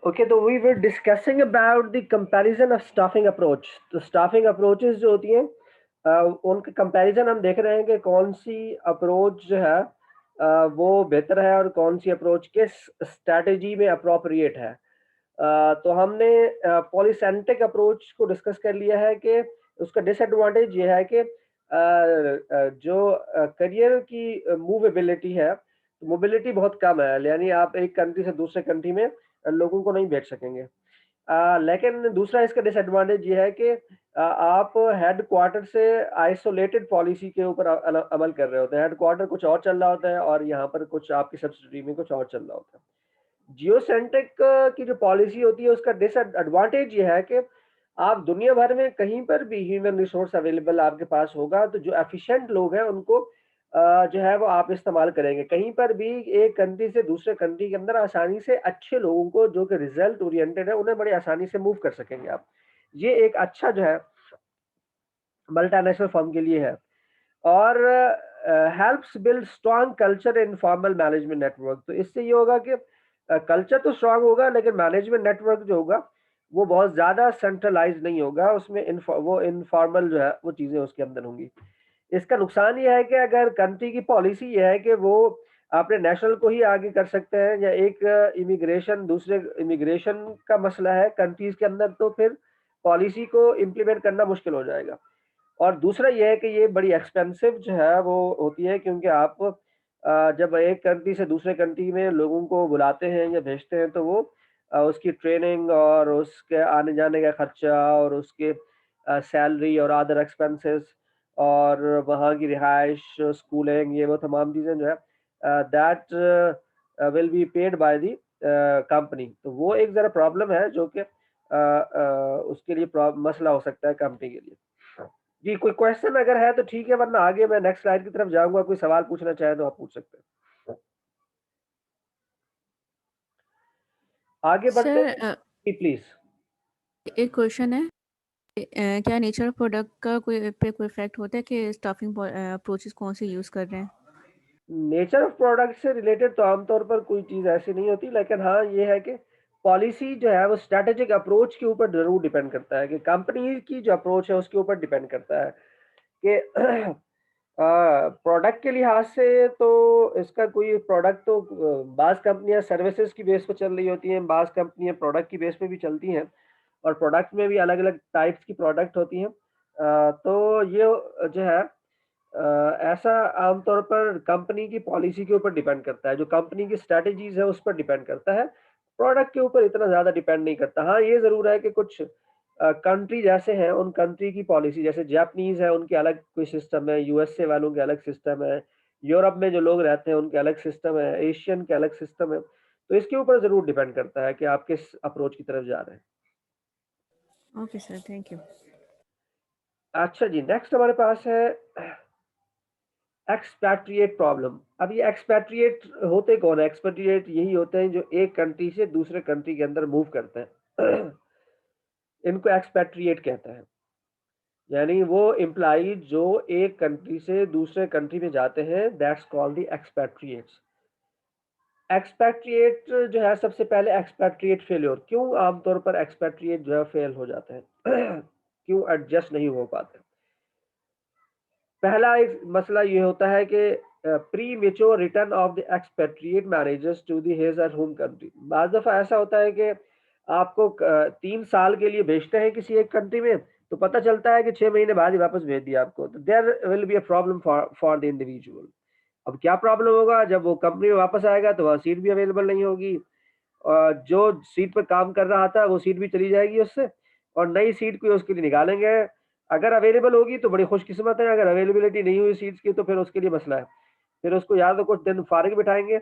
Okay, तो we were discussing about the comparison of staffing approach. तो staffing approaches जो होती हैं, उनका कंपैरिजन हम देख रहे हैं कि कौन सी अप्रोच जो है वो बेहतर है और कौन सी अप्रोच किस स्ट्रैटेजी में अप्रोप्रिएट है। तो हमने पॉलीसेंट्रिक अप्रोच को डिस्कस कर लिया है कि उसका डिसएडवांटेज ये है कि जो करियर की मूवेबिलिटी है, मोबिलिटी बहुत कम है, यानी आप एक कंट्री से दूसरे कंट्री में लोगों को नहीं भेज सकेंगे। लेकिन दूसरा इसका डिसएडवांटेज ये है कि आप हेडक्वार्टर से आइसोलेटेड पॉलिसी के ऊपर अमल कर रहे होते हैं। हेडक्वार्टर कुछ और चल रहा होता है और यहाँ पर कुछ आपकी सब्सिडी में कुछ और चल रहा होता है। जियोसेंट्रिक की जो पॉलिसी होती है उसका डिसएडवांटेज ये है कि आप दुनिया भर में कहीं पर भी ह्यूमन रिसोर्स अवेलेबल आपके पास होगा, तो जो एफिशिएंट लोग हैं उनको जो है वो आप इस्तेमाल करेंगे। कहीं पर भी एक कंट्री से दूसरे कंट्री के अंदर आसानी से अच्छे लोगों को जो कि रिजल्ट ओरिएंटेड है उन्हें बड़ी आसानी से मूव कर सकेंगे आप। ये एक अच्छा जो है मल्टीनेशनल फर्म के लिए है। और helps build strong culture in formal management network. तो इससे ये होगा कि कल्चर तो स्ट्रांग होगा लेकिन मैनेजमेंट नेटवर्क जो होगा वो बहुत ज़्यादा सेंट्रलाइज नहीं होगा, उसमें वो इनफॉर्मल जो है वो चीज़ें उसके अंदर होंगी। इसका नुकसान ये है कि अगर कंट्री की पॉलिसी ये है कि वो अपने नेशनल को ही आगे कर सकते हैं, या एक इमिग्रेशन दूसरे इमिग्रेशन का मसला है कंट्रीज के अंदर, तो फिर पॉलिसी को इम्प्लीमेंट करना मुश्किल हो जाएगा। और दूसरा ये है कि ये बड़ी एक्सपेंसिव जो है वो होती है, क्योंकि आप जब एक कंट्री से दूसरे कंट्री में लोगों को बुलाते हैं या भेजते हैं तो वो उसकी ट्रेनिंग और उसके आने जाने का खर्चा और उसके सैलरी और अदर एक्सपेंसेस और वहाँ की रिहाइश, स्कूलिंग, ये वो तमाम चीज़ें जो है that will be paid by the company. तो वो एक ज़रा प्रॉब्लम है जो कि उसके लिए मसला हो सकता है कंपनी के लिए। जी, कोई क्वेश्चन अगर है तो ठीक है, वरना आगे मैं नेक्स्ट स्लाइड की तरफ जाऊँगा। कोई सवाल पूछना चाहे तो आप पूछ सकते हैं। आगे बढ़ते सर हैं। जी, प्लीज़। एक क्वेश्चन है। क्या नेचर प्रोडक्ट का कोई इफेक्ट होता है कि स्टाफिंग अप्रोचेस कौन से यूज़ कर रहे हैं? नेचर ऑफ प्रोडक्ट से रिलेटेड तो आमतौर पर कोई चीज़ ऐसी नहीं होती, लेकिन हाँ, ये है कि पॉलिसी जो है वो स्ट्रैटेजिक अप्रोच के ऊपर ज़रूर डिपेंड करता है, कि कंपनी की जो अप्रोच है उसके ऊपर डिपेंड करता है कि प्रोडक्ट के लिहाज से तो इसका कोई प्रोडक्ट तो बाज़ कंपनियाँ सर्विसेज की बेस पे चल रही होती हैं, बाज़ कंपनियाँ प्रोडक्ट की बेस पे भी चलती हैं और प्रोडक्ट में भी अलग-अलग टाइप्स की प्रोडक्ट होती हैं। तो ये जो है ऐसा आमतौर पर कंपनी की पॉलिसी के ऊपर डिपेंड करता है, जो कंपनी की स्ट्रैटेजीज़ है उस पर डिपेंड करता है, प्रोडक्ट के ऊपर इतना ज़्यादा डिपेंड नहीं करता। हाँ, ये ज़रूर है कि कुछ कंट्रीज़ ऐसे हैं, उन कंट्री की पॉलिसी, जैसे जापानीज़ है, उनके अलग कोई सिस्टम है, यूएसए वालों के अलग सिस्टम है, यूरोप में जो लोग रहते हैं उनके अलग सिस्टम है, एशियन के अलग सिस्टम है। तो इसके ऊपर ज़रूर डिपेंड करता है कि आप किस अप्रोच की तरफ जा रहे हैं। Okay sir, thank you. अच्छा जी, नेक्स्ट हमारे पास है एक्सपैट्रिएट प्रॉब्लम। अब ये एक्सपैट्रिएट होते कौन है? एक्सपैट्रिएट यही होते हैं जो एक कंट्री से दूसरे कंट्री के अंदर मूव करते हैं। इनको एक्सपैट्रिएट कहते हैं। यानी वो एम्प्लॉई जो एक कंट्री से दूसरे कंट्री में जाते हैं, दैट्स कॉल्ड द एक्सपैट्रिएट्स। एक्सपैट्रिएट जो है, सबसे पहले एक्सपैट्रिएट फेल्योर, क्यों आमतौर पर एक्सपैट्रिएट जो है फेल हो जाते हैं? क्यों एडजस्ट नहीं हो पाते? पहला एक मसला ये होता है कि premature return of the expatriate managers to the his or home country. बाज़ दफ़ा ऐसा होता है कि आपको 3 साल के लिए भेजते हैं किसी एक कंट्री में, तो पता चलता है कि 6 महीने बाद ही वापस भेज दिया आपको। तो there will be a problem for the individual. अब क्या प्रॉब्लम होगा? जब वो कंपनी में वापस आएगा तो वहाँ सीट भी अवेलेबल नहीं होगी, जो सीट पर काम कर रहा था वो सीट भी चली जाएगी उससे, और नई सीट कोई उसके लिए निकालेंगे। अगर अवेलेबल होगी तो बड़ी खुशकिस्मत है, अगर अवेलेबिलिटी नहीं हुई सीट्स की तो फिर उसके लिए मसला है। फिर उसको या तो कुछ दिन फारिग बिठाएंगे,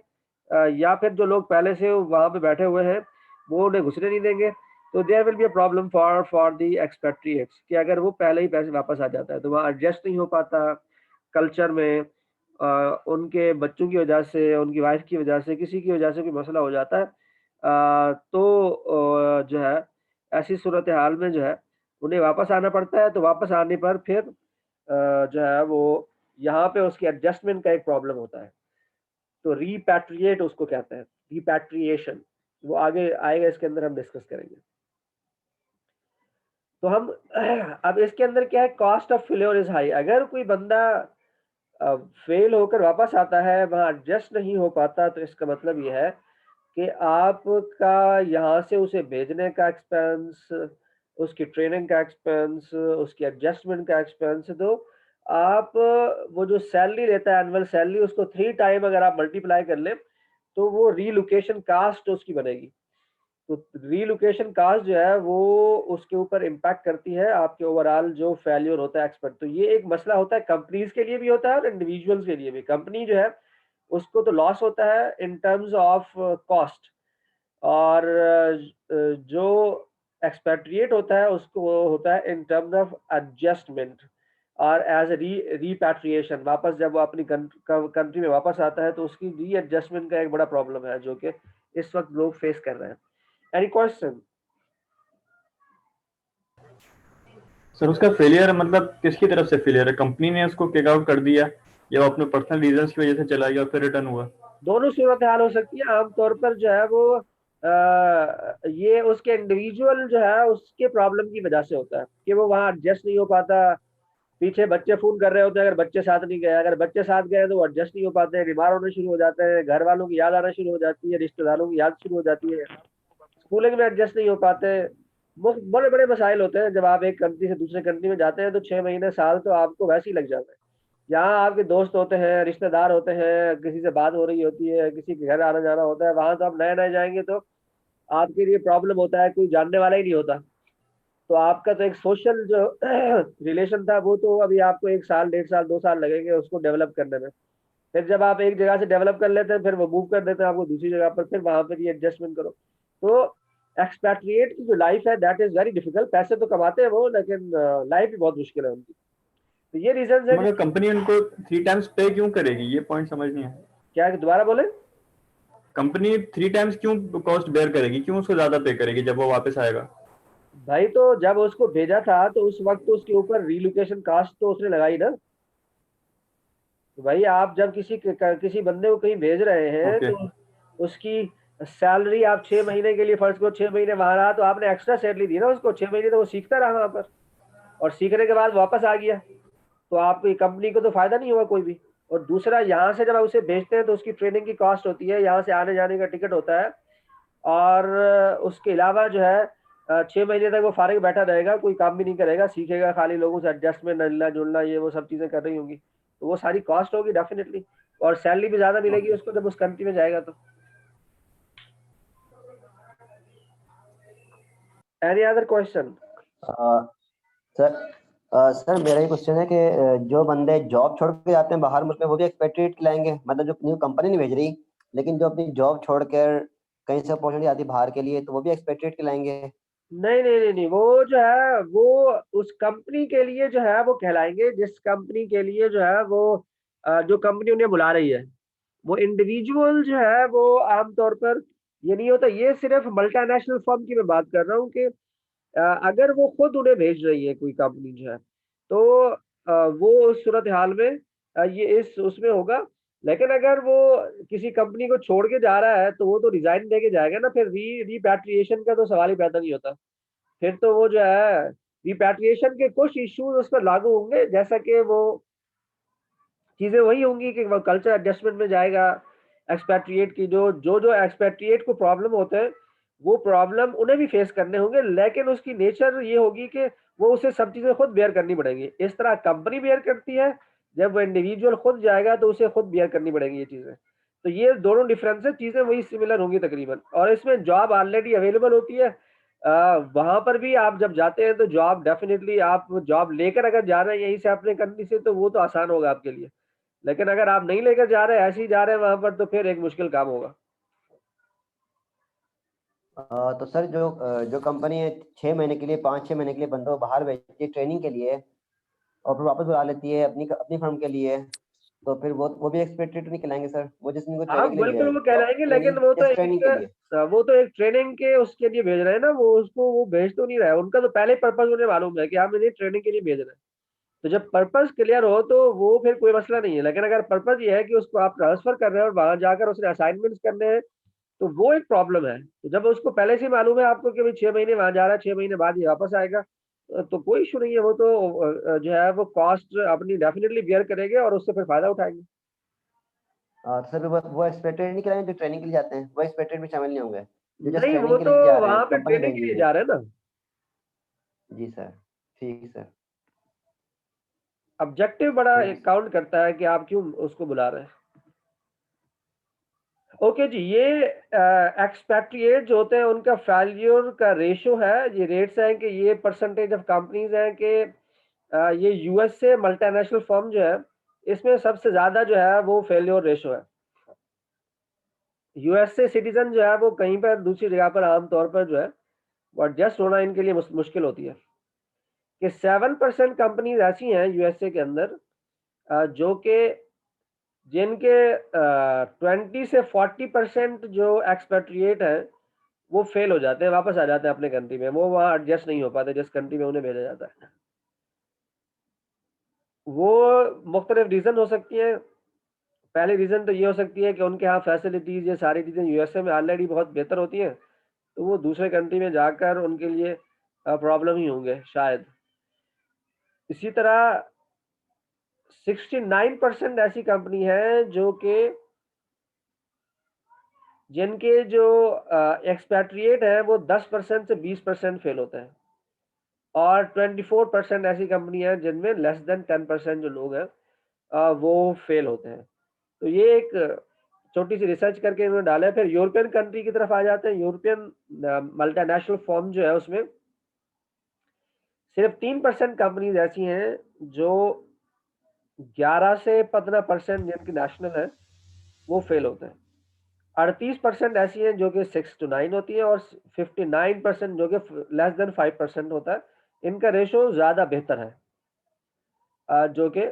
या फिर जो लोग पहले से वहाँ पे बैठे हुए हैं वो उन्हें घुसने नहीं देंगे। तो there will be a problem for the expatriates, कि अगर वो पहले ही पैसे वापस आ जाता है तो वहाँ एडजस्ट नहीं हो पाता कल्चर में। उनके बच्चों की वजह से, उनकी वाइफ की वजह से, किसी की वजह से कोई मसला हो जाता है, तो जो है ऐसी सूरत हाल में जो है उन्हें वापस आना पड़ता है। तो वापस आने पर फिर जो है वो यहाँ पे उसकी एडजस्टमेंट का एक प्रॉब्लम होता है। तो रिपैट्रिएट उसको कहते हैं, रिपैट्रिएशन। वो आगे आएगा, इसके अंदर हम डिस्कस करेंगे। तो हम अब इसके अंदर क्या है, cost of failure is high. अगर कोई बंदा फेल होकर वापस आता है, वहाँ एडजस्ट नहीं हो पाता, तो इसका मतलब ये है कि आपका यहाँ से उसे भेजने का एक्सपेंस, उसकी ट्रेनिंग का एक्सपेंस, उसकी एडजस्टमेंट का एक्सपेंस, तो आप वो जो सैलरी लेता है एनुअल सैलरी, उसको 3 टाइम अगर आप मल्टीप्लाई कर लें तो वो रीलोकेशन कास्ट उसकी बनेगी। तो रीलोकेशन कास्ट जो है वो उसके ऊपर इम्पैक्ट करती है आपके ओवरऑल जो फेल्योर होता है एक्सपेक्ट। तो ये एक मसला होता है, कंपनीज के लिए भी होता है और इंडिविजुअल्स के लिए भी। कंपनी जो है उसको तो लॉस होता है इन टर्म्स ऑफ कॉस्ट, और जो एक्सपेट्रिएट होता है उसको होता है इन टर्म्स ऑफ एडजस्टमेंट और एज रीपैट्रिएशन। वापस जब वो अपनी कंट्री में वापस आता है तो उसकी रीएडजस्टमेंट का एक बड़ा प्रॉब्लम है जो कि इस वक्त लोग फेस कर रहे हैं। Any question? सर उसका फेलियर मतलब किसकी तरफ से फेलियर है? कंपनी ने उसको किक आउट कर दिया या वो अपने पर्सनल रीजंस की वजह से चला गया और फिर रिटर्न हुआ? दोनों सूरत हाल हो सकती है। आमतौर पर जो है वो ये उसके इंडिविजुअल जो है उसके प्रॉब्लम की वजह से होता है कि वो वहाँ एडजस्ट नहीं हो पाता। पीछे बच्चे फोन कर रहे होते हैं, अगर बच्चे साथ नहीं गए, अगर बच्चे साथ गए तो वो एडजस्ट नहीं हो पाते हैं, बीमार होने शुरू हो जाते हैं, घर वालों की याद आना शुरू हो जाती है, रिश्तेदारों की याद शुरू हो जाती है, स्कूलिंग में एडजस्ट नहीं हो पाते। बड़े बड़े मसाइल होते हैं। जब आप एक कंट्री से दूसरे कंट्री में जाते हैं तो 6 महीने साल तो आपको वैसे ही लग जाता है। यहाँ आपके दोस्त होते हैं, रिश्तेदार होते हैं, किसी से बात हो रही होती है, किसी के घर आना जाना होता है। वहां तो आप नए नए जाएंगे तो आपके लिए प्रॉब्लम होता है, कोई जानने वाला ही नहीं होता। तो आपका तो एक सोशल जो रिलेशन था वो तो अभी आपको 1 साल, 1.5 साल, 2 साल लगेंगे उसको डेवलप करने में। फिर जब आप एक जगह से डेवलप कर लेते हैं फिर वो मूव कर देते हैं आपको दूसरी जगह पर, फिर वहां पर ये एडजस्टमेंट करो। तो एक्सपैट्रिएट की जो लाइफ है दैट इज वेरी डिफिकल्ट। पैसे तो कमाते हैं वो, लेकिन लाइफ भी बहुत मुश्किल है उनकी। तो ये रीजन है। मगर कंपनी उनको 3 टाइम्स पे क्यों करेगी, ये पॉइंट समझ नहीं है। क्या दोबारा बोले? कंपनी 3 टाइम्स क्यों कॉस्ट बेयर करेगी, क्यों उसको ज्यादा पे करेगी जब वो वापस आएगा? भाई तो जब उसको भेजा था तो उस वक्त तो उसके ऊपर रीलोकेशन कास्ट तो उसने लगाई ना। तो भाई आप जब किसी बंदे को कहीं भेज रहे हैं ओके। तो उसकी सैलरी आप 6 महीने के लिए, फर्स्ट को 6 महीने वहां रहा तो आपने एक्स्ट्रा सैलरी दी ना उसको। 6 महीने तो वो सीखता रहा वहां पर, और सीखने के बाद वापस आ गया, तो आपकी कंपनी को तो फायदा नहीं हुआ कोई भी। और दूसरा, यहाँ से जब आप उसे भेजते हैं तो उसकी ट्रेनिंग की कॉस्ट होती है, यहाँ से आने जाने का टिकट होता है, और उसके अलावा जो है 6 महीने तक वो फारिग बैठा रहेगा, कोई काम भी नहीं करेगा, सीखेगा खाली, लोगों से एडजस्टमेंट, मिलना जुलना, ये वो सब चीजें कर रही होंगी। तो वो सारी कॉस्ट होगी डेफिनेटली, और सैलरी भी ज्यादा मिलेगी उसको जब उस कंट्री में जाएगा तो। Any other question? Sir sir मेरा ये क्वेश्चन है कि जो बंदे जॉब छोड़ के जाते हैं बाहर मुल्क में, वो भी एक्सपेट्रिएट लाएंगे? मतलब जो न्यू कंपनी नहीं भेज रही, लेकिन जो अपनी जॉब छोड़कर कहीं से अपॉर्चुनिटी आती है बाहर के लिए, तो वो भी एक्सपेट्रिएट लाएंगे? नहीं नहीं नहीं नहीं, वो जो है वो उस कंपनी के लिए जो है वो कहलाएंगे, जिस कंपनी के लिए जो है वो जो कंपनी उन्हें बुला रही है। वो इंडिविजुअल जो है वो आमतौर पर ये नहीं होता। ये सिर्फ मल्टीनेशनल फर्म की मैं बात कर रहा हूँ कि अगर वो खुद उन्हें भेज रही है कोई कंपनी जो है, तो वो उस सूरत हाल में ये इस उसमें होगा। लेकिन अगर वो किसी कंपनी को छोड़ के जा रहा है तो वो तो रिजाइन दे के जाएगा ना, फिर रीपैट्रिएशन का तो सवाल ही पैदा नहीं होता। फिर तो वो जो है रिपैट्रिएशन के कुछ इश्यूज उस पर लागू होंगे, जैसा कि वो चीजें वही होंगी कि वो कल्चर एडजस्टमेंट में जाएगा। एक्सपैट्रिएट की जो एक्सपैट्रिएट को प्रॉब्लम होते हैं वो प्रॉब्लम उन्हें भी फेस करने होंगे, लेकिन उसकी नेचर ये होगी कि वो उसे सब चीजें खुद बेयर करनी पड़ेंगी। इस तरह कंपनी बेयर करती है, जब वो इंडिविजुअल खुद जाएगा तो उसे खुद बेयर करनी पड़ेंगी ये चीजें। तो ये दोनों डिफरेंसेस, चीजें वही सिमिलर होंगी तकरीबन। और इसमें जॉब ऑलरेडी अवेलेबल होती है। वहां पर भी आप जब जाते हैं तो जॉब डेफिनेटली, आप जॉब लेकर अगर जा रहे हैं यहीं से अपने कंट्री से, तो वो तो आसान होगा आपके लिए। लेकिन अगर आप नहीं लेकर जा रहे, ऐसे ही जा रहे हैं वहां पर, तो फिर एक मुश्किल काम होगा। तो सर जो कंपनी है 6 महीने के लिए, 5-6 महीने के लिए बंदों को बाहर भेजती है ट्रेनिंग के लिए, और फिर वापस बुला लेती है अपनी अपनी फर्म के लिए, तो फिर वो भी एक्सपेक्टेड नहीं कहलाएंगे सर? वो जिसने को हाँ ट्रेनिंग के लिए बिल्कुल वो जॉब कहलाएंगे, ट्रेनिंग, लेकिन वो तो जस्ट ट्रेनिंग के लिए। वो तो एक ट्रेनिंग के उसके लिए भेज रहे हैं ना, वो उसको वो भेज तो नहीं रहा है। उनका तो पहले पर्पज उन्हें मालूम है कि हम इन्हें ट्रेनिंग के लिए भेज रहे हैं। तो जब पर्पज क्लियर हो तो वो फिर कोई मसला नहीं है। लेकिन अगर पर्पज ये है कि उसको आप ट्रांसफर कर रहे हैं और वहां जाकर उसने असाइनमेंट्स करने हैं, तो वो एक प्रॉब्लम है। तो जब उसको पहले से मालूम है आपको कि भाई 6 महीने वहां जा रहा है, 6 महीने बाद ये वापस आएगा, तो कोई इशू नहीं है। वो तो जो है वो कॉस्ट अपनी डेफिनेटली बियर करेंगे और उससे फिर फायदा उठाएंगे। तो सर वो एक्सपेक्टेड नहीं कराएंगे जो ट्रेनिंग के लिए जाते हैं, वो एक्सपेक्टेड में शामिल नहीं होंगे जो जस्ट नहीं, वो ट्रेनिंग के तो लिए जा रहे वहां हैं, पे कंपनी ट्रेनिंग भेज के लिए रही है। जा रहे हैं ना। जी सर, ठीक है सर। ऑब्जेक्टिव बड़ा थैंक यू। काउंट करता है कि आप क्यों उसको बुला रहे हैं। ओके जी, ये एक्सपैट्रिएट जो होते हैं उनका फेल्यूर का रेशो है, ये रेट्स हैं कि ये परसेंटेज ऑफ कंपनीज हैं कि ये यूएस से मल्टीनेशनल फर्म जो है इसमें सबसे ज्यादा जो है वो फेल्योर रेशो है। यूएस से सिटीजन जो है वो कहीं पर दूसरी जगह पर आमतौर पर जो है वो एडजस्ट होना इनके लिए मुश्किल होती है। कि 7% कंपनीज ऐसी हैं यूएसए के अंदर जो कि जिनके 20 से 40% जो एक्सपेट्रिएट हैं वो फेल हो जाते हैं, वापस आ जाते हैं अपने कंट्री में। वो वहाँ एडजस्ट नहीं हो पाते जिस कंट्री में उन्हें भेजा जाता है। वो मुख्तलिफ रीज़न हो सकती हैं। पहली रीज़न तो ये हो सकती है कि उनके यहाँ फैसिलिटीज़, ये सारी चीज़ें यूएसए में ऑलरेडी बहुत बेहतर होती हैं, तो वो दूसरे कंट्री में जाकर उनके लिए प्रॉब्लम ही होंगे शायद। इसी तरह 69% ऐसी कंपनी है जो कि जिनके जो एक्सपैट्रिएट हैं वो 10% से 20% फेल होते हैं, और 24% ऐसी कंपनी है जिनमें लेस देन 10% जो लोग हैं वो फेल होते हैं। तो ये एक छोटी सी रिसर्च करके इन्होंने डाला है। फिर यूरोपियन कंट्री की तरफ आ जाते हैं। यूरोपियन मल्टीनेशनल फर्म जो है उसमें सिर्फ 3% कंपनीज ऐसी हैं जो 11 से 15% जिनकी नेशनल है वो फेल होते हैं। 38% ऐसी हैं जो कि 6 to 9 होती है, और 59% जो कि लेस देन 5% होता है। इनका रेशो ज़्यादा बेहतर है। जो कि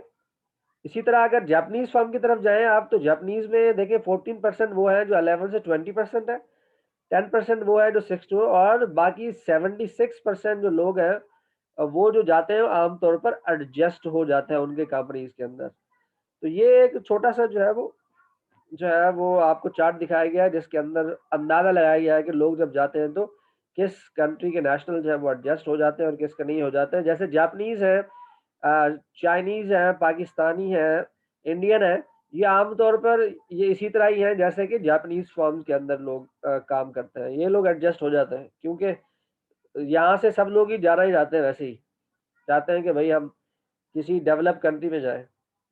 इसी तरह अगर जापानीज फर्म की तरफ जाएं आप, तो जापानीज में देखिए 14% वो है जो 11 से 20% है, 10% वो है जो 6 to, और बाकी 76% जो लोग हैं वो जो जाते हैं आमतौर पर एडजस्ट हो जाते हैं उनके कंपनीज के अंदर। तो ये एक छोटा सा जो है वो आपको चार्ट दिखाया गया है जिसके अंदर अंदाजा लगाया गया है कि लोग जब जाते हैं तो किस कंट्री के नेशनल जो है वो एडजस्ट हो जाते हैं और किसका नहीं हो जाते हैं। जैसे जापानीज है, चाइनीज है, पाकिस्तानी है, इंडियन है, ये आमतौर पर ये इसी तरह ही है जैसे कि जापानीज फर्म्स के अंदर लोग काम करते हैं। ये लोग एडजस्ट हो जाते हैं क्योंकि यहाँ से सब लोग ही जाना ही जाते हैं, वैसे ही चाहते हैं कि भाई हम किसी डेवलप कंट्री में जाएं,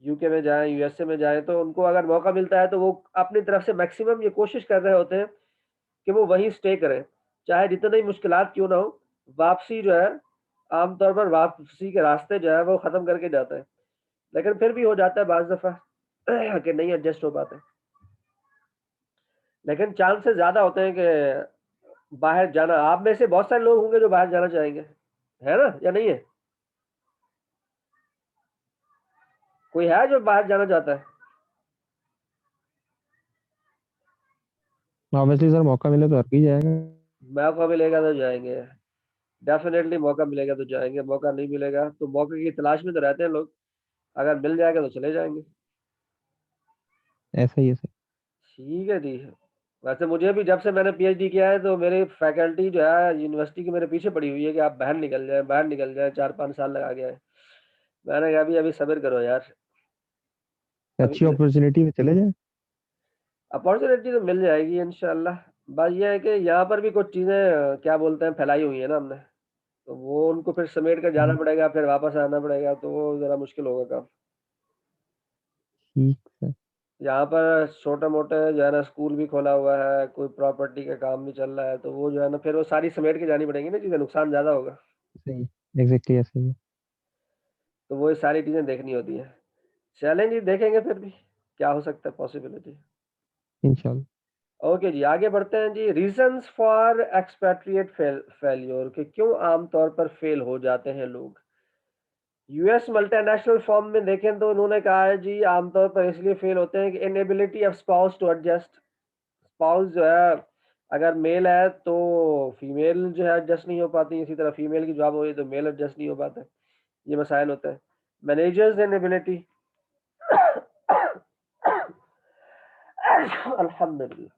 यूके में जाएं, यूएसए में जाएं, तो उनको अगर मौका मिलता है तो वो अपनी तरफ से मैक्सिमम ये कोशिश कर रहे होते हैं कि वो वहीं स्टे करें, चाहे जितनी ही मुश्किलात क्यों ना हो। वापसी जो है आमतौर पर वापसी के रास्ते जो है वो खत्म करके जाते हैं, लेकिन फिर भी हो जाता है बाज दफा कि नहीं एडजस्ट हो पाते। लेकिन चांसेस ज्यादा होते हैं कि बाहर जाना, आप में से बहुत सारे लोग होंगे जो बाहर जाना चाहेंगे, है ना, या नहीं है? कोई है जो बाहर जाना चाहता है? ऑब्वियसली सर, मौका मिले तो हर कोई जाएगा। मौका मिलेगा तो जाएंगे, डेफिनेटली मौका मिलेगा तो जाएंगे। मौका नहीं मिलेगा तो मौके की तलाश में तो रहते हैं लोग, अगर मिल जाएगा तो चले जाएंगे। ऐसा ही है सर। ठीक है जी। वैसे मुझे भी जब से मैंने पीएचडी किया है तो मेरी फैकल्टी जो है यूनिवर्सिटी की मेरे पीछे पड़ी हुई है कि आप बाहर निकल जाए, बाहर निकल जाए। 4-5 साल लगा गया है। मैंने कहा अभी अभी सब्र करो यार, अच्छी अभी अपॉर्चुनिटी में चले जाए। अपॉर्चुनिटी तो मिल जाएगी इंशाल्लाह। बात यह है कि यहाँ पर भी कुछ चीज़ें क्या बोलते हैं फैलाई हुई है ना हमने, तो वो उनको फिर समेट कर जाना पड़ेगा, फिर वापस आना पड़ेगा, तो वो ज़रा मुश्किल होगा काम। ठीक सर। यहाँ पर छोटे मोटे जो है ना स्कूल भी खोला हुआ है, कोई प्रॉपर्टी का काम भी चल रहा है, तो वो जो है ना फिर वो सारी समेट के जानी पड़ेंगी ना चीज़ें, नुकसान ज़्यादा होगा। सही, एग्जैक्टली ऐसा ही है। तो वो ये सारी चीज़ें देखनी होती हैं। चलें जी, देखेंगे फिर भी क्या हो सकता है पॉसिबिलिटी। इंशाल्लाह। ओके जी, आगे बढ़ते हैं जी। रीजंस फॉर एक्सपैट्रिएट फेल्योर, कि क्यों आमतौर पर फेल हो जाते हैं लोग। यूएस मल्टीनेशनल फर्म में देखें तो उन्होंने कहा है जी आमतौर पर इसलिए फेल होते हैं कि inability of spouse to adjust. Spouse जो है अगर मेल है तो फीमेल जो है एडजस्ट नहीं हो पाती, इसी तरह फीमेल की जॉब हो रही तो मेल एडजस्ट नहीं हो पाते। ये मसाइल होते हैं। मैनेजर्स इनएबिलिटी अल्हम्दुलिल्लाह।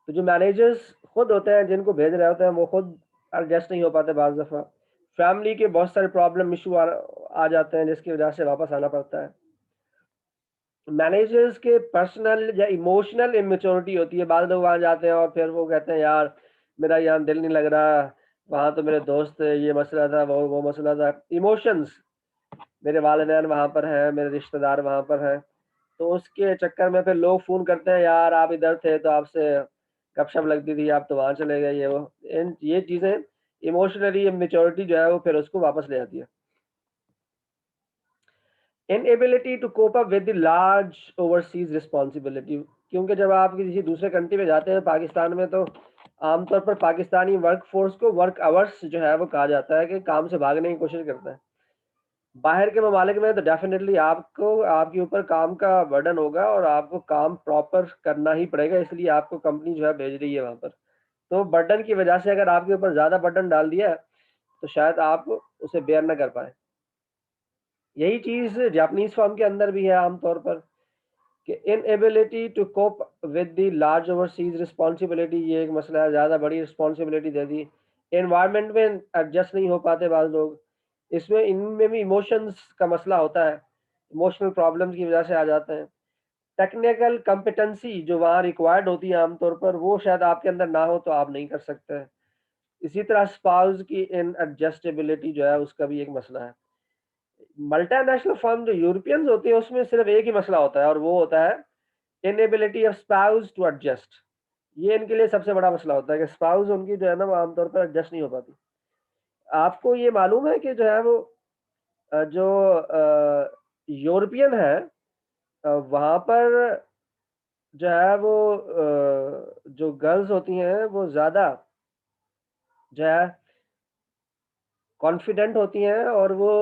तो जो मैनेजर्स खुद होते हैं जिनको भेज रहे होते हैं वो खुद एडजस्ट नहीं हो पाते, बाज़ दफ़ा फैमिली के बहुत सारे प्रॉब्लम इशू आ जाते हैं जिसकी वजह से वापस आना पड़ता है। मैनेजर्स के पर्सनल या इमोशनल इमेच्योरिटी होती है, बाद लोग वहाँ जाते हैं और फिर वो कहते हैं यार मेरा यहाँ दिल नहीं लग रहा, वहाँ तो मेरे दोस्त ये मसला था, वो मसला था। इमोशंस, मेरे वालिदैन वहाँ पर हैं, मेरे रिश्तेदार वहाँ पर हैं, तो उसके चक्कर में फिर लोग फ़ोन करते हैं यार आप इधर थे तो आपसे गपशप लगती थी, आप तो वहाँ चले गए, ये वो। ये चीज़ें इमोशनली इमेच्योरिटी जो है वो फिर उसको वापस ले आती है। Inability to cope up with the large overseas responsibility, क्योंकि जब आप किसी दूसरे कंट्री में जाते हैं, पाकिस्तान में तो आमतौर पर पाकिस्तानी वर्क फोर्स को वर्क आवर्स जो है वो कहा जाता है कि काम से भागने की कोशिश करता है। बाहर के ममालिक में तो डेफिनेटली आपको आपके ऊपर काम का बर्डन होगा और आपको काम प्रॉपर करना ही पड़ेगा, इसलिए आपको कंपनी जो है भेज रही है वहाँ पर। तो बर्डन की वजह से अगर आपके ऊपर ज़्यादा बर्डन डाल दिया है, तो शायद आप उसे बेयर ना कर पाए। यही चीज़ जापानीज फर्म के अंदर भी है आमतौर पर कि inability to cope with the large overseas responsibility, ये एक मसला है, ज़्यादा बड़ी रिस्पॉन्सिबिलिटी दे दी। एनवायरनमेंट में एडजस्ट नहीं हो पाते बाज़ लोग, इसमें इनमें भी इमोशंस का मसला होता है, इमोशनल प्रॉब्लम्स की वजह से आ जाते हैं। टेक्निकल कॉम्पिटेंसी जो वहाँ रिक्वायर्ड होती है आमतौर पर, वो शायद आपके अंदर ना हो तो आप नहीं कर सकते हैं। इसी तरह स्पाउस की इन एडजस्टेबिलिटी जो है उसका भी एक मसला है। मल्टीनेशनल फर्म जो यूरोपियंस होती है उसमें सिर्फ एक ही मसला होता है और वो होता है inability of spouse to adjust. ये इनके लिए सबसे बड़ा मसला होता है कि स्पाउस उनकी जो है ना वो आमतौर पर एडजस्ट नहीं हो पाती। आपको ये मालूम है कि जो है वो जो यूरोपियन है वहाँ पर जो है वो जो गर्ल्स होती हैं वो ज़्यादा जो है कॉन्फिडेंट होती हैं और वो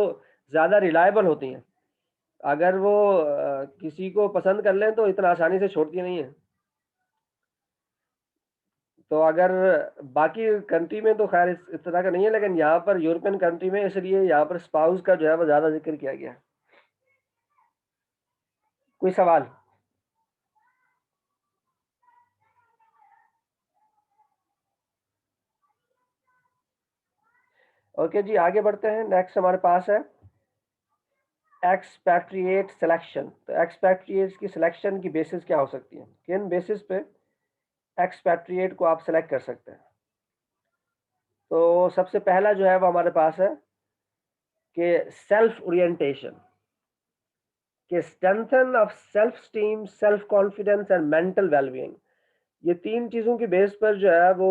ज़्यादा रिलायबल होती हैं। अगर वो किसी को पसंद कर लें तो इतना आसानी से छोड़ती नहीं है। तो अगर बाकी कंट्री में तो खैर इस तरह का नहीं है, लेकिन यहाँ पर यूरोपियन कंट्री में इसलिए यहाँ पर स्पाउस का जो है वो ज़्यादा जिक्र किया गया है। कोई सवाल? ओके जी, आगे बढ़ते हैं। नेक्स्ट हमारे पास है एक्सपैट्रिएट सिलेक्शन। तो एक्सपैट्रिएट्स की सिलेक्शन की बेसिस क्या हो सकती है, किन बेसिस पे एक्सपैट्रिएट को आप सेलेक्ट कर सकते हैं? तो सबसे पहला जो है वो हमारे पास है कि सेल्फ ओरिएंटेशन, कि strengthen of self esteem, self confidence and mental wellbeing. ये तीन चीज़ों की बेस पर जो है वो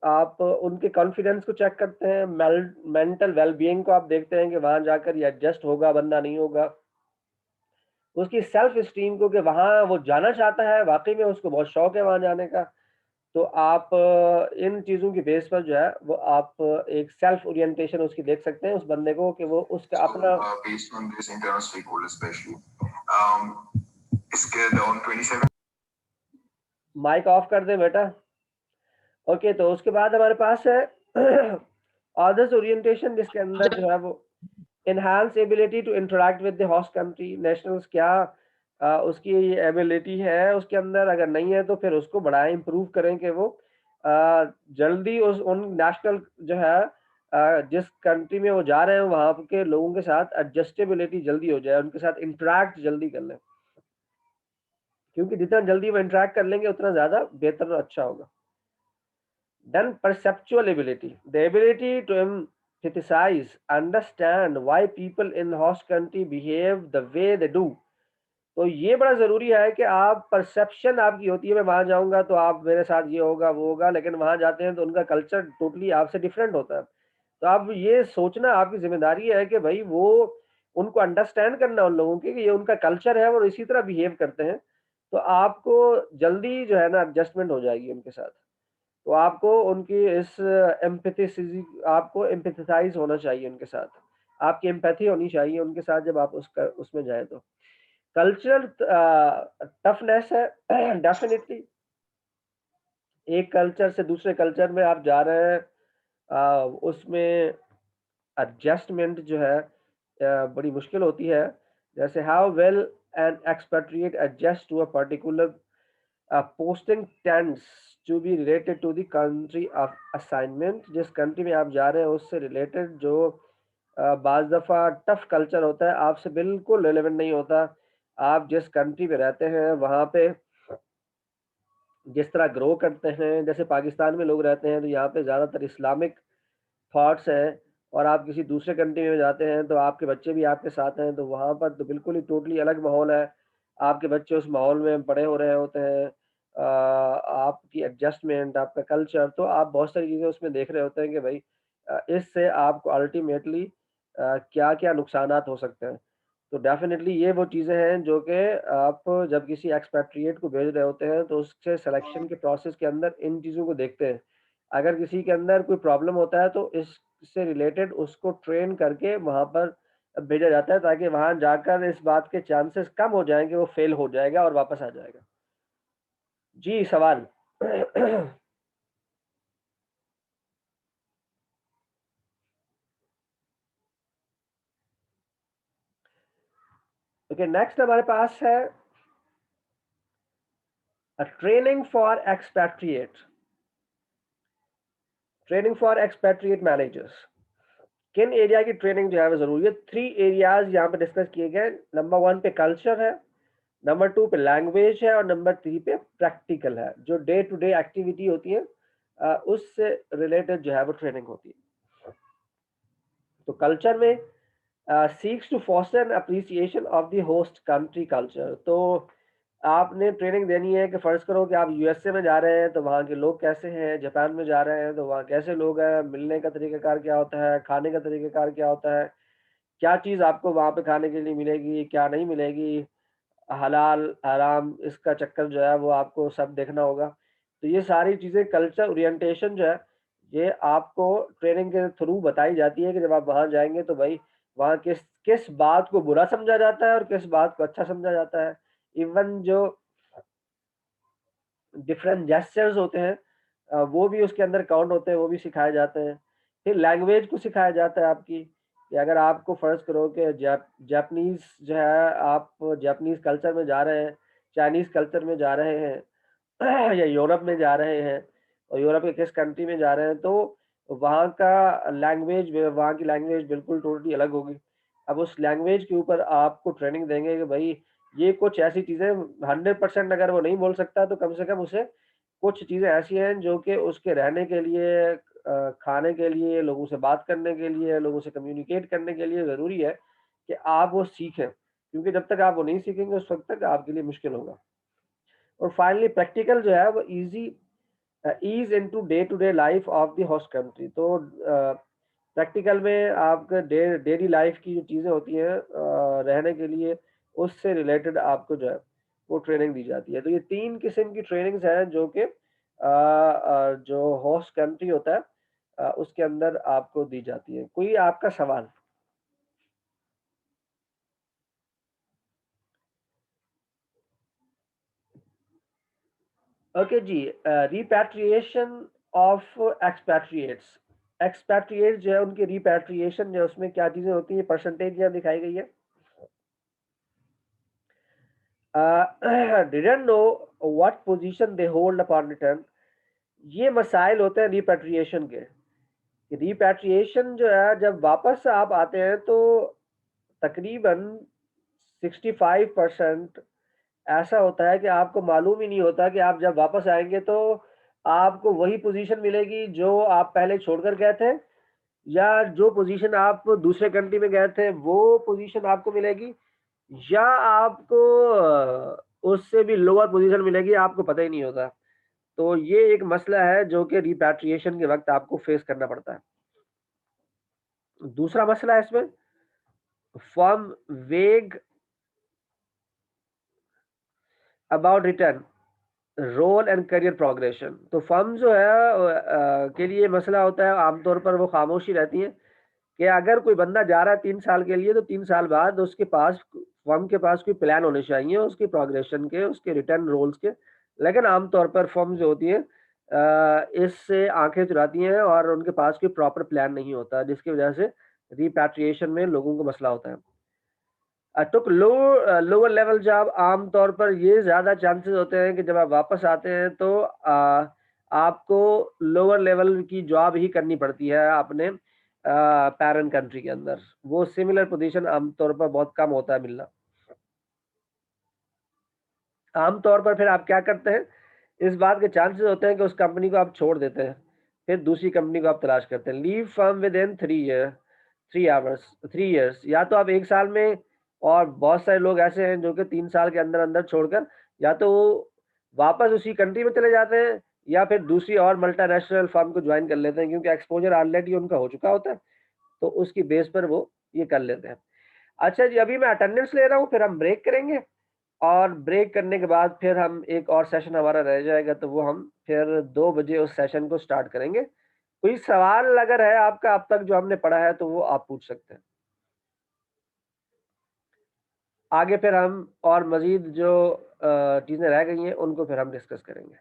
आप उनके कॉन्फिडेंस को चेक करते हैं, मेंटल वेलबीइंग को आप देखते हैं कि वहाँ जाकर ये एडजस्ट होगा बंदा नहीं होगा, उसकी सेल्फ स्टीम को कि वहाँ वो जाना चाहता है, वाकई में उसको बहुत शौक है वहाँ जाने का। तो आप इन चीज़ों की बेस पर जो है वो आप एक सेल्फ ओरिएंटेशन उसकी देख सकते हैं उस बंदे को कि वो उसका अपना based on this internal stakeholders especially. Scale down 27. Mic off कर दे बेटा। ओके, तो उसके बाद हमारे पास है अदर्स ओरिएंटेशन, जिसके अंदर जो है वो enhance ability to interact with the host country nationals. क्या उसकी एबिलिटी है उसके अंदर, अगर नहीं है तो फिर उसको बढ़ाएं, इम्प्रूव करें कि वो जल्दी उन नेशनल जो है जिस कंट्री में वो जा रहे हैं वहाँ के लोगों के साथ एडजस्टेबिलिटी जल्दी हो जाए, उनके साथ इंटरेक्ट जल्दी कर लें, क्योंकि जितना जल्दी वो इंटरेक्ट कर लेंगे उतना ज़्यादा बेहतर और अच्छा होगा। Then perceptual ability, the ability to empathize, understand why people in host country behave the way they do। तो ये बड़ा ज़रूरी है कि आप परसेप्शन आपकी होती है, मैं वहाँ जाऊँगा तो आप मेरे साथ ये होगा वो होगा, लेकिन वहाँ जाते हैं तो उनका कल्चर टोटली आपसे डिफरेंट होता है। तो आप ये सोचना आपकी जिम्मेदारी है कि भाई वो उनको अंडरस्टैंड करना उन लोगों की कि ये उनका कल्चर है और इसी तरह बिहेव करते हैं, तो आपको जल्दी जो है ना एडजस्टमेंट हो जाएगी उनके साथ। तो आपको उनकी इस एम्पैथी, आपको एम्पैथाइज होना चाहिए उनके साथ, आपकी एम्पैथी होनी चाहिए उनके साथ जब आप उसमें जाए। तो कल्चरल टफनेस है डेफिनेटली, एक कल्चर से दूसरे कल्चर में आप जा रहे हैं, उसमें एडजस्टमेंट जो है बड़ी मुश्किल होती है। जैसे how well an expatriate adjust to a particular posting tends to be related to the country of assignment. जिस country में आप जा रहे हैं उससे related जो बाज़ दफ़ा टफ कल्चर होता है आपसे बिल्कुल रिलेवेंट नहीं होता। आप जिस कंट्री में रहते हैं वहाँ पे जिस तरह ग्रो करते हैं, जैसे पाकिस्तान में लोग रहते हैं तो यहाँ पे ज़्यादातर इस्लामिक थॉट्स हैं, और आप किसी दूसरे कंट्री में जाते हैं तो आपके बच्चे भी आपके साथ हैं, तो वहाँ पर तो बिल्कुल ही टोटली अलग माहौल है। आपके बच्चे उस माहौल में बड़े हो रहे होते हैं। आपकी एडजस्टमेंट, आपका कल्चर, तो आप बहुत सारी चीज़ें उसमें देख रहे होते हैं कि भाई इससे आपको अल्टीमेटली क्या-क्या नुकसानात हो सकते हैं। तो डेफ़िनेटली ये वो चीज़ें हैं जो कि आप जब किसी एक्सपेट्रिएट को भेज रहे होते हैं तो उसके सिलेक्शन के प्रोसेस के अंदर इन चीज़ों को देखते हैं। अगर किसी के अंदर कोई प्रॉब्लम होता है तो इससे रिलेटेड उसको ट्रेन करके वहाँ पर भेजा जाता है ताकि वहाँ जाकर इस बात के चांसेस कम हो जाएँ कि वो फ़ेल हो जाएगा और वापस आ जाएगा। जी, सवाल। ओके, नेक्स्ट हमारे पास है training for expatriate. Training for expatriate managers. किन एरिया की ट्रेनिंग जो है वो ज़रूरी है? 3 एरियाज़ यहाँ पे डिस्कस किए गए। नंबर 1 पे कल्चर है, नंबर 2 पे लैंग्वेज है और नंबर 3 पे प्रैक्टिकल है। जो डे टू डे एक्टिविटी होती है उससे रिलेटेड जो है वो ट्रेनिंग होती है। तो कल्चर में seeks to foster an appreciation of the host country culture. तो आपने ट्रेनिंग देनी है कि फ़र्ज़ करो कि आप यूएसए में जा रहे हैं तो वहाँ के लोग कैसे हैं, जापान में जा रहे हैं तो वहाँ कैसे लोग हैं, मिलने का तरीक़ाकार क्या होता है, खाने का तरीक़ाकार क्या होता है, क्या चीज़ आपको वहाँ पे खाने के लिए मिलेगी, क्या नहीं मिलेगी, हलाल, हराम, इसका चक्कर जो है वो आपको सब देखना होगा। तो ये सारी चीज़ें कल्चर ओरिएंटेशन जो है, ये आपको ट्रेनिंग के थ्रू बताई जाती है कि जब आप वहाँ जाएँगे तो भाई वहाँ किस किस बात को बुरा समझा जाता है और किस बात को अच्छा समझा जाता है। इवन जो डिफरेंट जेस्चर्स होते हैं वो भी उसके अंदर काउंट होते हैं, वो भी सिखाए जाते हैं। फिर लैंग्वेज को सिखाया जाता है आपकी, कि अगर आपको फ़र्ज़ करो कि जापानीज़ जो है, आप जापानीज़ कल्चर में जा रहे हैं, चाइनीज़ कल्चर में जा रहे हैं या यूरोप में जा रहे हैं और यूरोप के किस कंट्री में जा रहे हैं, तो वहाँ का लैंग्वेज वहाँ की लैंग्वेज बिल्कुल टोटली अलग होगी। अब उस लैंग्वेज के ऊपर आपको ट्रेनिंग देंगे कि भाई ये कुछ ऐसी चीज़ें 100% अगर वो नहीं बोल सकता तो कम से कम उसे कुछ चीज़ें ऐसी हैं जो कि उसके रहने के लिए, खाने के लिए, लोगों से बात करने के लिए, लोगों से कम्युनिकेट करने के लिए ज़रूरी है कि आप वो सीखें। क्योंकि जब तक आप वो नहीं सीखेंगे उस वक़्त तक आपके लिए मुश्किल होगा। और फाइनली प्रैक्टिकल जो है वो ease into day to day life of the host country. तो प्रैक्टिकल में आपका डेली लाइफ की जो चीज़ें होती हैं रहने के लिए, उससे रिलेटेड आपको जो है वो ट्रेनिंग दी जाती है। तो ये 3 किस्म की ट्रेनिंग्स हैं जो कि जो होस्ट कंट्री होता है उसके अंदर आपको दी जाती है। कोई आपका सवाल? ओके जी, रिपैट्रिएशन ऑफ एक्सपैट्रिएट्स। एक्सपैट्रिएट जो है उनकी रिपैट्रिएशन जो है उसमें क्या चीज़ें होती हैं, परसेंटेज यहाँ दिखाई गई है। Didn't know what position they hold upon return. ये मसाइल होते हैं रिपैट्रिएशन के। रिपैट्रिएशन जो है जब वापस आप आते हैं तो तकरीबन 65% ऐसा होता है कि आपको मालूम ही नहीं होता कि आप जब वापस आएँगे तो आपको वही पोज़ीशन मिलेगी जो आप पहले छोड़कर गए थे, या जो पोज़ीशन आप दूसरे कंट्री में गए थे वो पोज़ीशन आपको मिलेगी, या आपको उससे भी लोअर पोज़ीशन मिलेगी, आपको पता ही नहीं होता। तो ये एक मसला है जो कि रिपैट्रिएशन के वक़्त आपको फ़ेस करना पड़ता है। दूसरा मसला है इसमें firm vague about return, role and career progression. तो फर्म जो है के लिए मसला होता है, आमतौर पर वो खामोशी रहती है कि अगर कोई बंदा जा रहा है 3 साल के लिए तो 3 साल बाद उसके पास फर्म के पास कोई प्लान होने चाहिए उसकी प्रोग्रेशन के, उसके रिटर्न रोल्स के। लेकिन आमतौर पर फर्म जो होती है इससे आंखें चुराती हैं और उनके पास कोई प्रॉपर प्लान नहीं होता, जिसकी वजह से रिपैट्रिएशन में लोगों को मसला होता है। टुक लोअर लेवल जॉब, आमतौर पर ये ज़्यादा चांसेस होते हैं कि जब आप वापस आते हैं तो आपको लोअर लेवल की जॉब ही करनी पड़ती है अपने पैरेंट कंट्री के अंदर। वो सिमिलर पोजीशन आमतौर पर बहुत कम होता है मिलना। आमतौर पर फिर आप क्या करते हैं, इस बात के चांसेस होते हैं कि उस कंपनी को आप छोड़ देते हैं, फिर दूसरी कंपनी को आप तलाश करते हैं। Leave firm with in 3 years, या तो आप 1 साल में, और बहुत सारे लोग ऐसे हैं जो कि 3 साल के अंदर-अंदर छोड़कर या तो वो वापस उसी कंट्री में चले जाते हैं या फिर दूसरी और मल्टीनेशनल फर्म को जॉइन कर लेते हैं, क्योंकि एक्सपोज़र ऑलरेडी उनका हो चुका होता है, तो उसकी बेस पर वो ये कर लेते हैं। अच्छा जी, अभी मैं अटेंडेंस ले रहा हूँ, फिर हम ब्रेक करेंगे और ब्रेक करने के बाद फिर हम एक और सेशन हमारा रह जाएगा, तो वो हम फिर 2 बजे उस सेशन को स्टार्ट करेंगे। कोई सवाल अगर है आपका अब तक जो हमने पढ़ा है तो वो आप पूछ सकते हैं। आगे फिर हम और मज़ीद जो चीज़ें रह गई हैं उनको फिर हम डिस्कस करेंगे।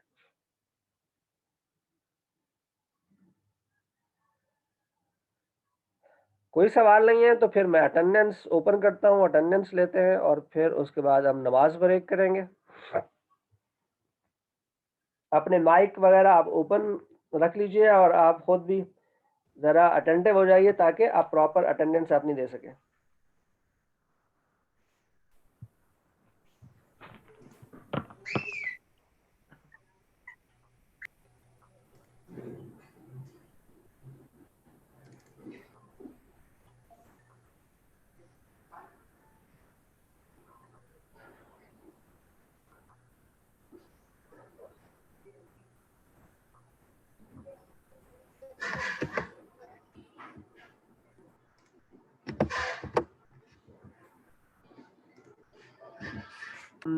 कोई सवाल नहीं है तो फिर मैं अटेंडेंस ओपन करता हूँ, अटेंडेंस लेते हैं और फिर उसके बाद हम नमाज़ ब्रेक करेंगे। अपने माइक वगैरह आप ओपन रख लीजिए और आप खुद भी ज़रा अटेंटिव हो जाइए ताकि आप प्रॉपर अटेंडेंस अपनी दे सकें।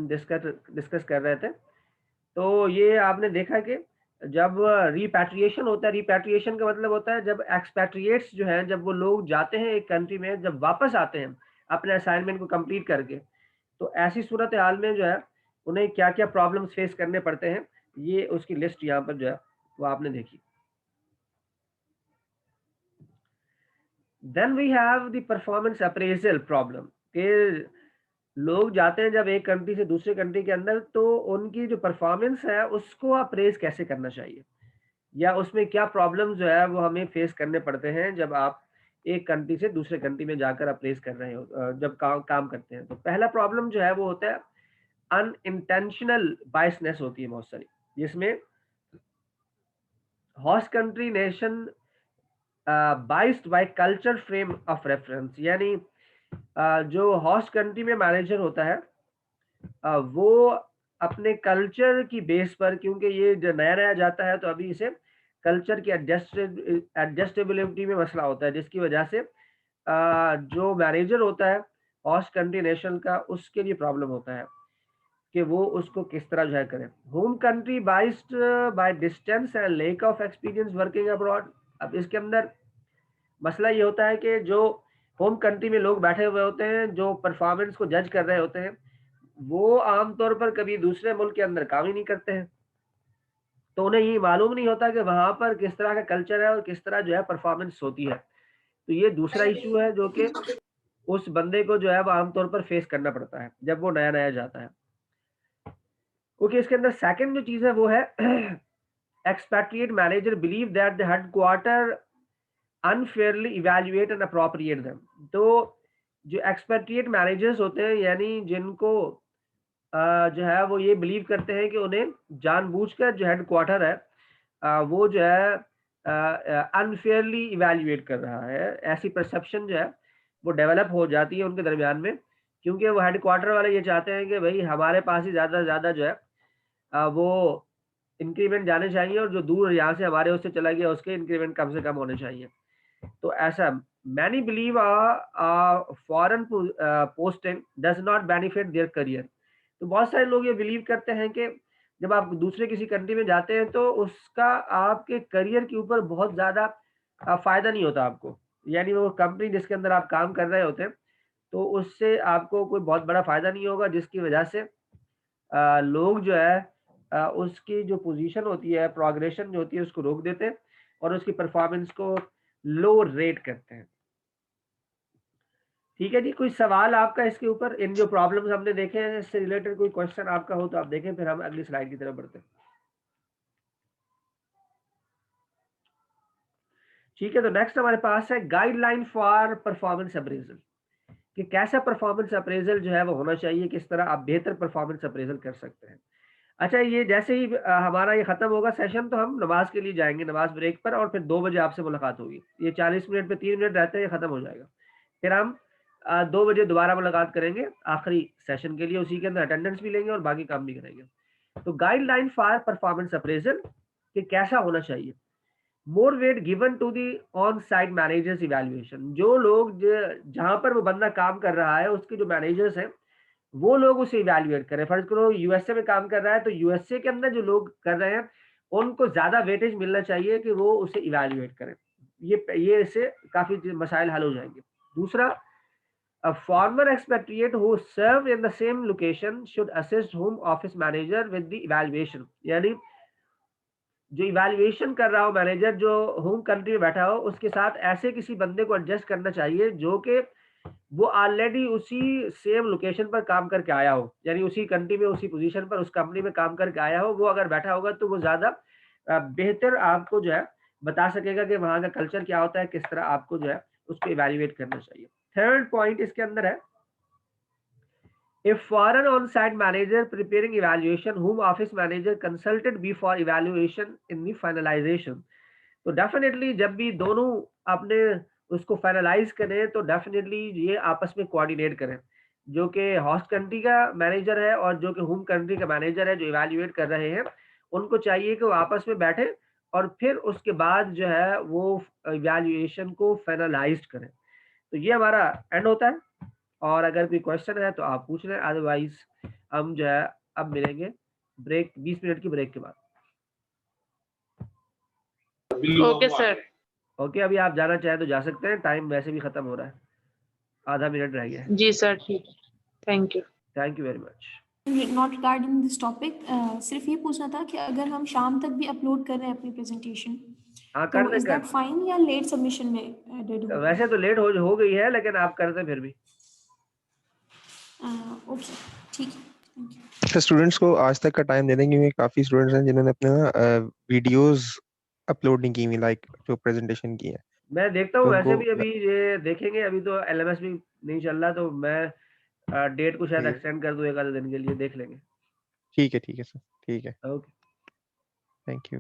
डिस्कस कर रहे थे, तो ये आपने देखा कि जब रिपैट्रिएशन होता है, रिपैट्रिएशन का मतलब होता है जब एक्सपैट्रिएट्स जो हैं, जब वो लोग जाते हैं एक कंट्री में, जब वापस आते हैं अपने असाइनमेंट को कंप्लीट करके, तो ऐसी सूरत हाल में जो है उन्हें क्या-क्या प्रॉब्लम्स फेस करने पड़ते हैं, ये उसकी लिस्ट यहाँ पर जो है वो आपने देखी। Then we have the performance appraisal problem, कि लोग जाते हैं जब एक कंट्री से दूसरे कंट्री के अंदर, तो उनकी जो परफॉर्मेंस है उसको अप्रेज कैसे करना चाहिए, या उसमें क्या प्रॉब्लम जो है वो हमें फेस करने पड़ते हैं जब आप एक कंट्री से दूसरे कंट्री में जाकर अप्रेज कर रहे हो, जब काम करते हैं। तो पहला प्रॉब्लम जो है वो होता है अनइंटेंशनल बायसनेस होती है बहुत सारी, जिसमें host country nation biased by culture frame of reference, यानी जो होस्ट कंट्री में मैनेजर होता है वो अपने कल्चर की बेस पर, क्योंकि ये जो नया-नया जाता है तो अभी इसे कल्चर की एडजस्टेबिलिटी में मसला होता है, जिसकी वजह से जो मैनेजर होता है होस्ट कंट्री नेशन का, उसके लिए प्रॉब्लम होता है कि वो उसको किस तरह जो है करे। Home country biased by distance and lack of experience working abroad. अब इसके अंदर मसला ये होता है कि जो होम कंट्री में लोग बैठे हुए होते हैं, जो परफॉर्मेंस को जज कर रहे होते हैं, वो आमतौर पर कभी दूसरे मुल्क के अंदर काम ही नहीं करते हैं, तो उन्हें ये मालूम नहीं होता कि वहाँ पर किस तरह का कल्चर है और किस तरह जो है परफॉर्मेंस होती है। तो ये दूसरा इश्यू है जो कि उस बंदे को जो है वो आमतौर पर फेस करना पड़ता है जब वो नया-नया जाता है। क्योंकि इसके अंदर सेकंड जो चीज़ है वो है expatriate manager believe that the headquarter unfairly evaluate and appropriate them. तो जो एक्सपैट्रिएट मैनेजर्स होते हैं, यानी जिनको जो है वो ये बिलीव करते हैं कि उन्हें जानबूझकर जो हेडक्वार्टर है वो जो है अनफेयरली इवैल्यूएट कर रहा है, ऐसी परसेप्शन जो है वो डेवलप हो जाती है उनके दरमियान में, क्योंकि वो हेडक्वार्टर वाले ये चाहते हैं कि भाई हमारे पास ही ज़्यादा से ज़्यादा जो है वो इंक्रीमेंट जाने चाहिए, और जो दूर यहाँ से हमारे उससे चला गया उसके इंक्रीमेंट कम से कम होने चाहिए। तो ऐसा many believe foreign posting does not benefit their career. तो बहुत सारे लोग ये बिलीव करते हैं कि जब आप दूसरे किसी कंट्री में जाते हैं तो उसका आपके करियर के ऊपर बहुत ज़्यादा फ़ायदा नहीं होता आपको, यानी वो कंपनी जिसके अंदर आप काम कर रहे होते हैं तो उससे आपको कोई बहुत बड़ा फ़ायदा नहीं होगा, जिसकी वजह से लोग जो है उसकी जो पोजीशन होती है, प्रोग्रेशन जो होती है उसको रोक देते हैं और उसकी परफॉर्मेंस को लो रेट करते हैं। ठीक है जी, कोई सवाल आपका इसके ऊपर, इन जो प्रॉब्लम्स हमने देखे हैं इससे रिलेटेड कोई क्वेश्चन आपका हो तो आप देखें, फिर हम अगली स्लाइड की तरफ बढ़ते हैं। ठीक है, तो नेक्स्ट हमारे पास है गाइडलाइन फॉर परफॉर्मेंस अप्रेजल, कि कैसा परफॉर्मेंस अप्रेजल जो है वो होना चाहिए, किस तरह आप बेहतर परफॉर्मेंस अप्रेजल कर सकते हैं। अच्छा, ये जैसे ही हमारा ये खत्म होगा सेशन तो हम नमाज के लिए जाएंगे, नमाज ब्रेक पर, और फिर 2 बजे आपसे मुलाकात होगी। ये 40 मिनट पे 3 मिनट रहते हैं, ये खत्म हो जाएगा। फिर हम 2 बजे दोबारा मुलाकात करेंगे आखिरी सेशन के लिए, उसी के अंदर अटेंडेंस भी लेंगे और बाकी काम भी करेंगे। तो गाइडलाइन फॉर परफॉर्मेंस अप्रेजल कि कैसा होना चाहिए। More weight given to the on site managers evaluation, जो लोग जहां पर वो बंदा काम कर रहा है उसके जो मैनेजर्स हैं वो लोग उसे इवैल्यूएट करें। फर्ज करो यूएसए में काम कर रहा है तो यूएसए के अंदर जो लोग कर रहे हैं उनको ज्यादा वेटेज मिलना चाहिए कि वो उसे इवैल्यूएट करें। ये इससे काफी मसाइल हल हो जाएंगे। दूसरा, a former expatriate who served in the same location should assist home office manager with the evaluation, यानी जो इवैल्यूएशन कर रहा हो मैनेजर, जो होम कंट्री में बैठा हो, उसके साथ ऐसे किसी बंदे को एडजस्ट करना चाहिए जो कि वो ऑलरेडी उसी सेम लोकेशन पर काम करके आया हो, यानी उसी कंट्री में उसी पोजीशन पर उस कंपनी में काम करके आया हो। वो अगर बैठा होगा तो वो ज्यादा बेहतर आपको जो है बता सकेगा कि वहाँ का कल्चर क्या होता है, किस तरह आपको जो है उसको इवैल्यूएट करना चाहिए। थर्ड पॉइंट इसके अंदर है, if foreign on-site manager preparing evaluation whom office manager consulted before evaluation in the finalization, तो डेफिनेटली जब भी दोनों अपने उसको फाइनलाइज करें तो डेफिनेटली ये आपस में कोऑर्डिनेट करें, जो कि होस्ट कंट्री का मैनेजर है और जो कि होम कंट्री का मैनेजर है जो इवैल्यूएट कर रहे हैं, उनको चाहिए कि वो आपस में बैठे और फिर उसके बाद जो है वो इवैल्यूएशन को फाइनलाइज करें। तो ये हमारा एंड होता है, और अगर कोई क्वेश्चन है तो आप पूछ लें, अदरवाइज हम जो है अब मिलेंगे ब्रेक, 20 मिनट की ब्रेक के बाद। Okay sir. ओके, अभी आप जाना चाहें तो जा सकते हैं, टाइम वैसे भी खत्म हो रहा है, आधा मिनट रह गया है। जी सर, ठीक है, thank you. Thank you very much. Not regarding this topic, सिर्फ ये पूछना था कि अगर हम शाम तक भी अपलोड कर रहे हैं अपनी प्रेजेंटेशन हाँ तो कर इज दें, दैट फाइन या लेट सबमिशन में एडेड हो? वैसे तो लेट हो गई है लेकिन आप कर दें फिर भी। ओके, ठीक है, थैंक यू। अच्छा, स्टूडेंट्स को आज तक का टाइम दे देंगे क्योंकि काफी स्टूडेंट्स हैं जिन्होंने अपने ना वीडियोस अपलोड नहीं की हुई, लाइक जो प्रेजेंटेशन की है। मैं देखता हूँ, तो वैसे उनको भी अभी ये देखेंगे, अभी तो एलएमएस भी नहीं चल रहा, तो मैं डेट को शायद ठीक एक्सटेंड कर दूं एक आधे दिन के लिए, देख लेंगे। है सर, ठीक है सर, ठीक है, ओके, थैंक यू।